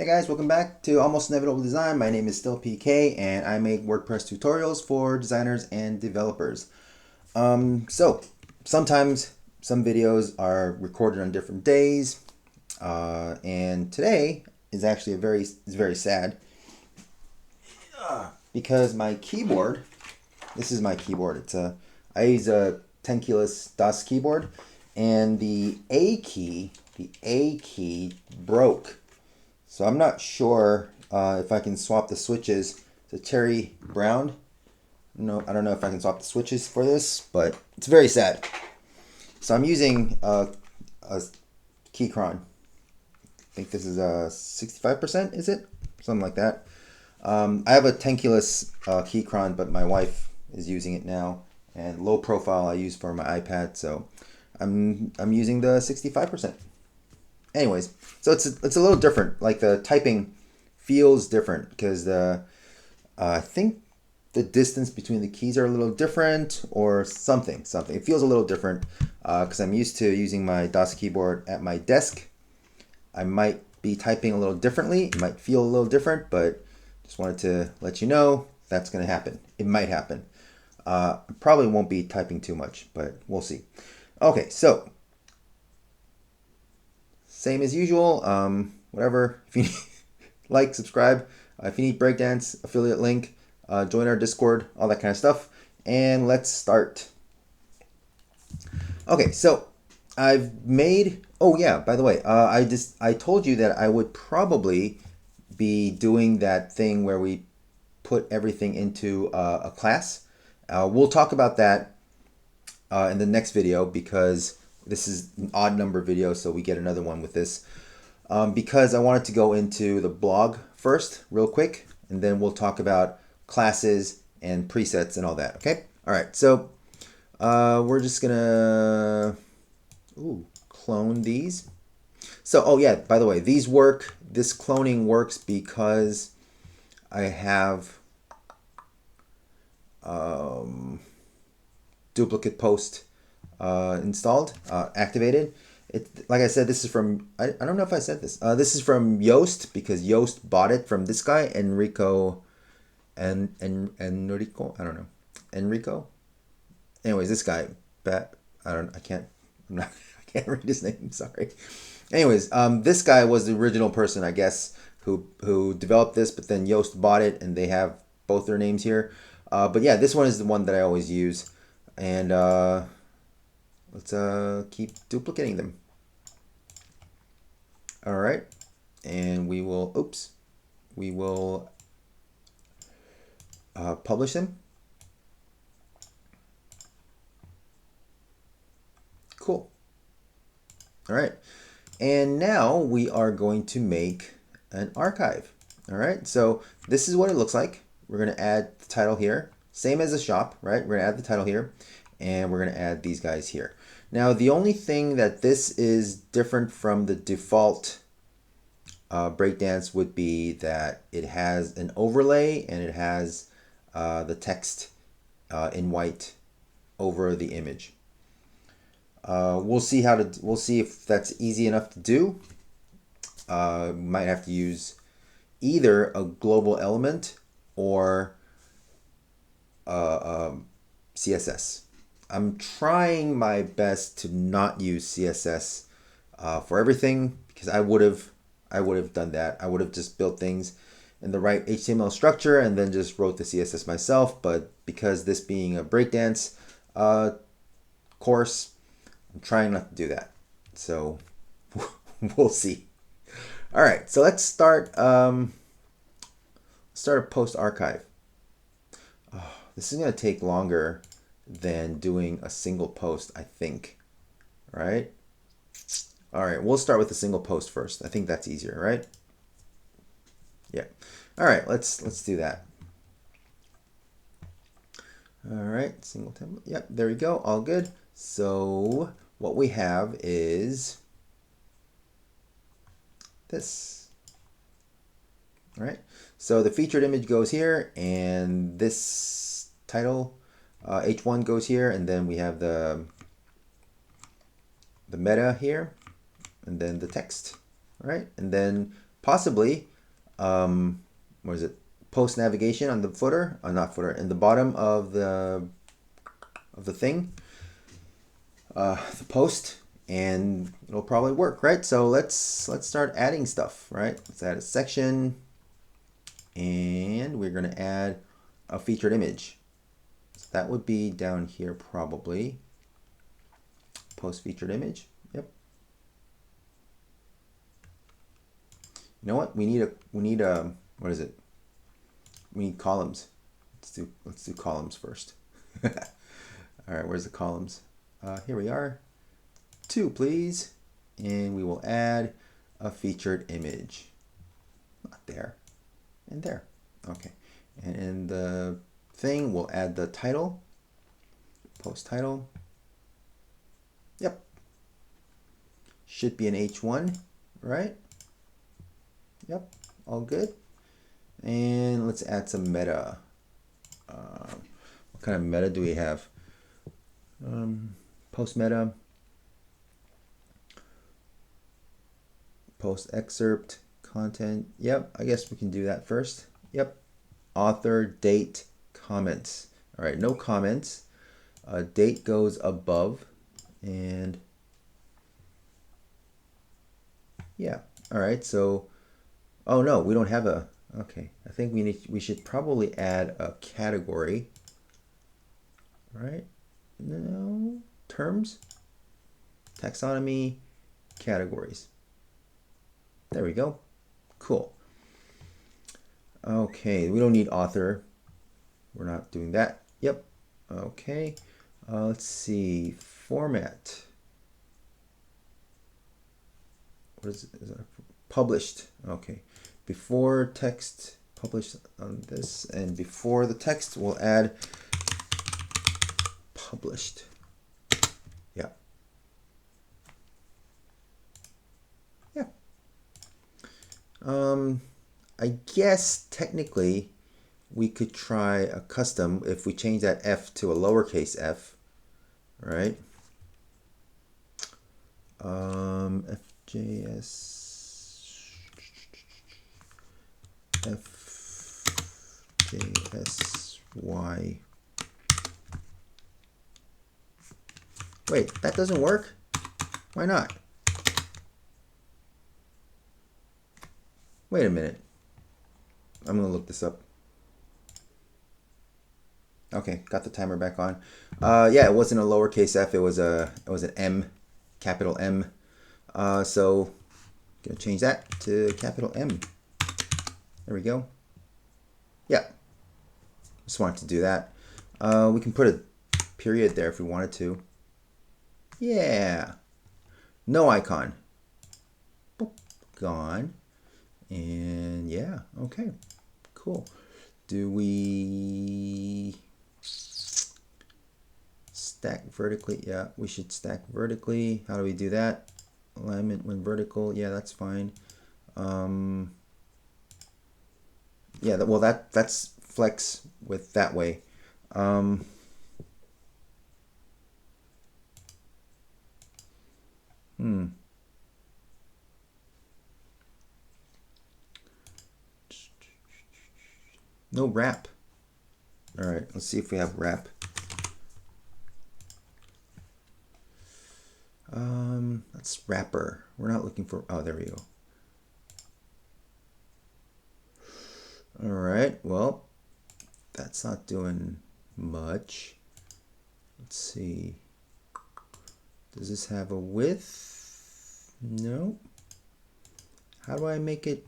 Hey guys, welcome back to Almost Inevitable Design. My name is still PK and I make WordPress tutorials for designers and developers. So sometimes some videos are recorded on different days, and today is actually very sad because my keyboard. This is my keyboard. I use a 10 keyless DOS keyboard, and the A key broke. So I'm not sure if I can swap the switches to cherry brown. No, I don't know if I can swap the switches for this, but it's very sad. So I'm using a Keychron. I think this is a 65%, is it? Something like that. I have a 10 keyless Keychron, but my wife is using it now. And low profile I use for my iPad, so I'm using the 65%. Anyways, so it's a little different. Like the typing feels different because I think the distance between the keys are a little different or something. It feels a little different because I'm used to using my DOS keyboard at my desk. I might be typing a little differently. It might feel a little different, but just wanted to let you know that's going to happen. It might happen. I probably won't be typing too much, but we'll see. Okay, so same as usual. Whatever. If you need, like, subscribe. If you need Breakdance, affiliate link, join our Discord, all that kind of stuff. And let's start. Okay, so I've made. Oh yeah, by the way, I told you that I would probably be doing that thing where we put everything into a class. We'll talk about that in the next video because this is an odd number video, so we get another one with this. Because I wanted to go into the blog first, real quick, and then we'll talk about classes and presets and all that. Okay. All right. So we're just gonna clone these. So oh yeah, by the way, these work. This cloning works because I have duplicate post installed, activated. Like I said, this is from, I don't know if I said this. This is from Yoast because Yoast bought it from this guy, Enrico, Enrico, I don't know. Enrico? Anyways, this guy, I can't read his name, sorry. Anyways, this guy was the original person, I guess, who developed this, but then Yoast bought it and they have both their names here. But yeah, this one is the one that I always use. And let's keep duplicating them. All right, and we will publish them. Cool. All right, and now we are going to make an archive. All right, so this is what it looks like. We're going to add the title here, same as the shop, right? We're going to add the title here, and we're going to add these guys here. Now, the only thing that this is different from the default Breakdance would be that it has an overlay and it has the text in white over the image. We'll see if that's easy enough to do. Might have to use either a global element or CSS. I'm trying my best to not use CSS for everything because I would have done that. I would have just built things in the right HTML structure and then just wrote the CSS myself. But because this being a Breakdance course, I'm trying not to do that. So we'll see. All right, so let's start a post archive. Oh, this is going to take longer than doing a single post, I think. Right? All right, we'll start with a single post first. I think that's easier, right? Yeah. All right, let's do that. All right, single template. Yep, there we go. All good. So what we have is this. All right. So the featured image goes here, and this title H1 goes here, and then we have the meta here, and then the text, right? And then possibly, what is it? Post navigation on the footer, not footer, in the bottom of the thing, the post, and it'll probably work, right? So let's start adding stuff, right? Let's add a section, and we're gonna add a featured image. So that would be down here probably. Post featured image. Yep. You know what? We need a what is it? We need columns. Let's do columns first. All right, where's the columns? Here we are. 2, please. And we will add a featured image. Not there. And there. Okay. And in the thing, we'll add the title. Post title. Yep. Should be an H1, right? Yep. All good. And let's add some meta. What kind of meta do we have? Post meta. Post excerpt. Content. Yep. I guess we can do that first. Yep. Author, date, comments. All right. No comments. Date goes above. And yeah. All right. So, oh no, we don't have a. Okay, I think we should probably add a category. Right? No, terms, taxonomy, categories. There we go. Cool. Okay, we don't need author. We're not doing that. Yep. Okay. Let's see. Format. What is it? Is it published? Okay. Before text, published on this, and before the text, we'll add published. Yeah. Yeah. I guess technically we could try a custom if we change that F to a lowercase f, right? FJS. FJSY. Wait, that doesn't work? Why not? Wait a minute. I'm gonna look this up. Okay, got the timer back on. Yeah, it wasn't a lowercase f. It was an M, capital M. So gonna change that to capital M. There we go. Yeah, just wanted to do that. We can put a period there if we wanted to. Yeah, no icon. Boop, gone. And yeah, okay, cool. Do we stack vertically? Yeah, we should stack vertically. How do we do that? Alignment when vertical. Yeah, that's fine. Yeah, well, that's flex with that way. No wrap. All right, let's see if we have wrap. That's wrapper. We're not looking for, oh, there we go. All right, well, that's not doing much. Let's see. Does this have a width? No. How do I make it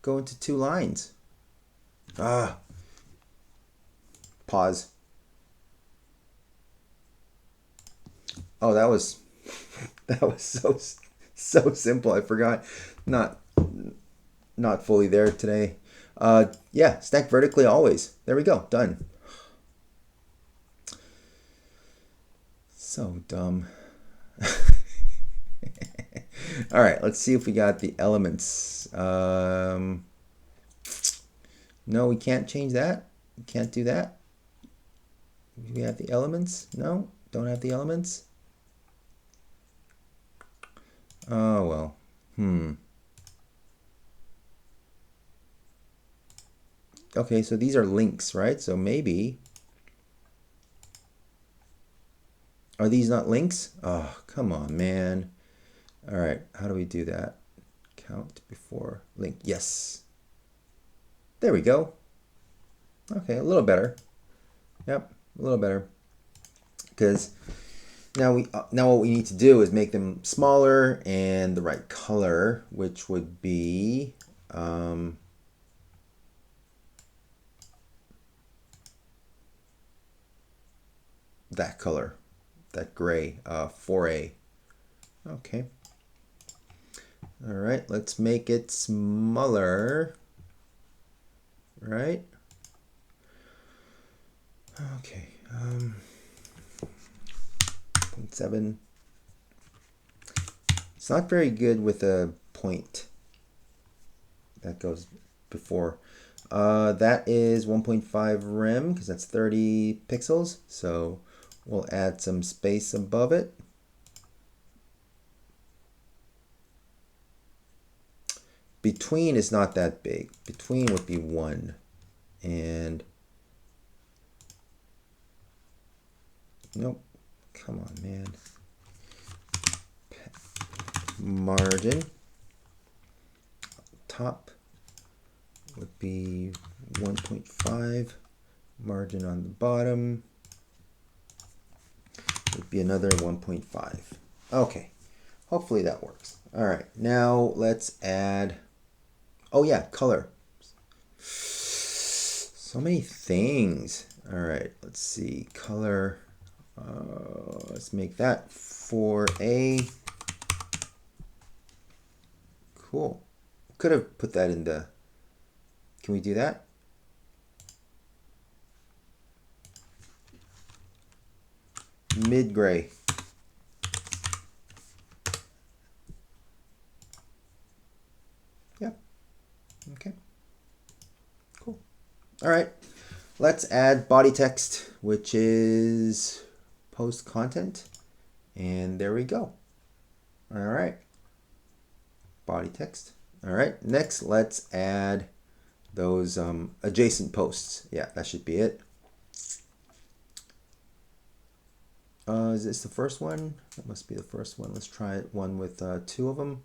go into 2 lines? Pause. Oh, that was so simple. I forgot. Not fully there today. Yeah, stack vertically always. There we go. Done. So dumb. All right, let's see if we got the elements. No, we can't change that. We can't do that. Do we have the elements? No, don't have the elements. Oh, well. Okay, so these are links, right? So maybe, are these not links? Oh, come on, man. All right, how do we do that? Count before link. Yes. There we go. Okay, a little better. Yep, a little better. Because now what we need to do is make them smaller and the right color, which would be that color, that gray, 4A. Okay. All right, let's make it smaller. Right? Okay. 0.7. It's not very good with a point that goes before. That is 1.5 rem because that's 30 pixels. So we'll add some space above it. Between is not that big. Between would be 1. And nope. Come on, man. Margin. Top would be 1.5. Margin on the bottom would be another 1.5. Okay. Hopefully that works. All right. Now let's add, oh yeah, color. So many things. All right. Let's see. Color. Let's make that 4A. Cool. Could have put that in the, can we do that? Mid-gray. Yep. Okay. Cool. All right. Let's add body text, which is post content. And there we go. All right. Body text. All right. Next, let's add those adjacent posts. Yeah, that should be it. Is this the first one? That must be the first one. Let's try it. One with 2 of them.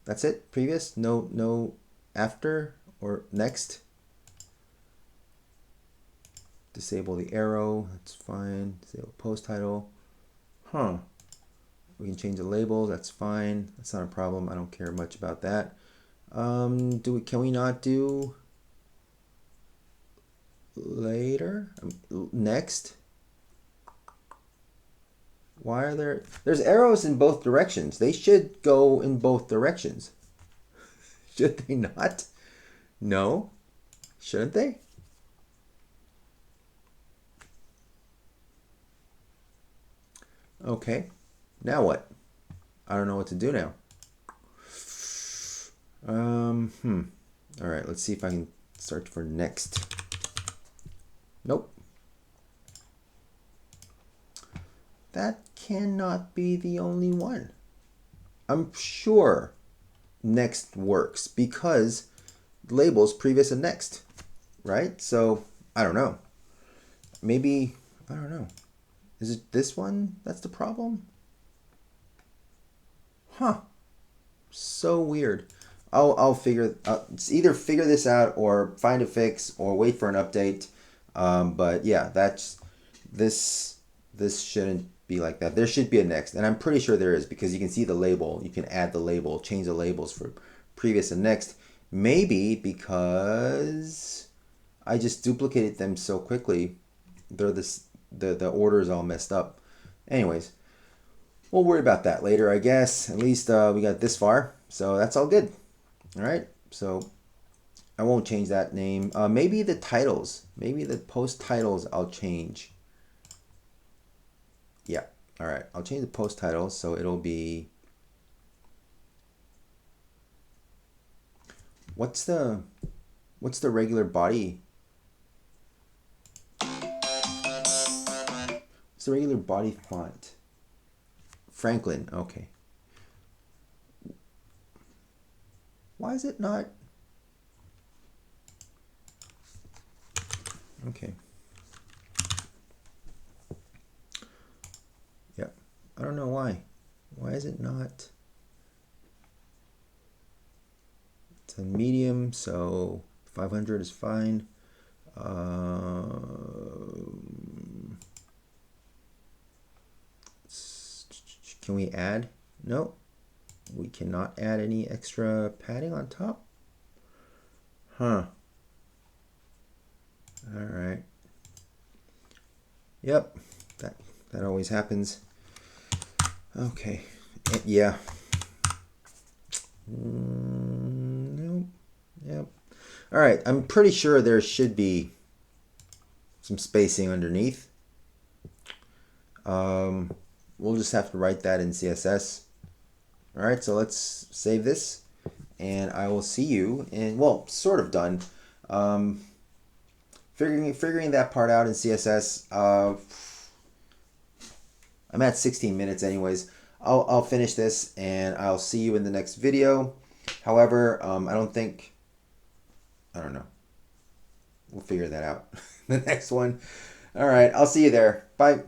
That's it. Previous. No after or next. Disable the arrow. That's fine. Disable post title. Huh. We can change the label. That's fine. That's not a problem. I don't care much about that. Can we not do later? Next? Why are there's arrows in both directions. They should go in both directions. Should they not? No? Shouldn't they? Okay. Now what? I don't know what to do now. All right, let's see if I can search for next. Nope. That cannot be the only one. I'm sure next works because labels previous and next, right? So I don't know. Maybe, I don't know. Is it this one that's the problem? Huh. So weird. I'll figure, it's either figure this out or find a fix or wait for an update. But yeah, this shouldn't be like that. There should be a next, and I'm pretty sure there is because you can see the label. You can add the label, change the labels for previous and next. Maybe because I just duplicated them so quickly, the order is all messed up. Anyways, we'll worry about that later, I guess. At least we got this far, so that's all good. All right, so I won't change that name. Maybe the titles, maybe the post titles I'll change. Yeah, all right, I'll change the post titles so it'll be, what's the regular body? What's the regular body font? Franklin, okay. Why is it not? Okay. Yep. I don't know why. Why is it not? It's a medium, so 500 is fine. Can we add? No, we cannot add any extra padding on top. Huh. All right. Yep, that always happens. Okay. Yeah. Nope. Yep. All right. I'm pretty sure there should be some spacing underneath. We'll just have to write that in CSS. All right. So let's save this, and I will see you in, well, sort of done. Figuring that part out in CSS. I'm at 16 minutes anyways. I'll finish this and I'll see you in the next video. However, I don't know. We'll figure that out. The next one. All right, I'll see you there. Bye.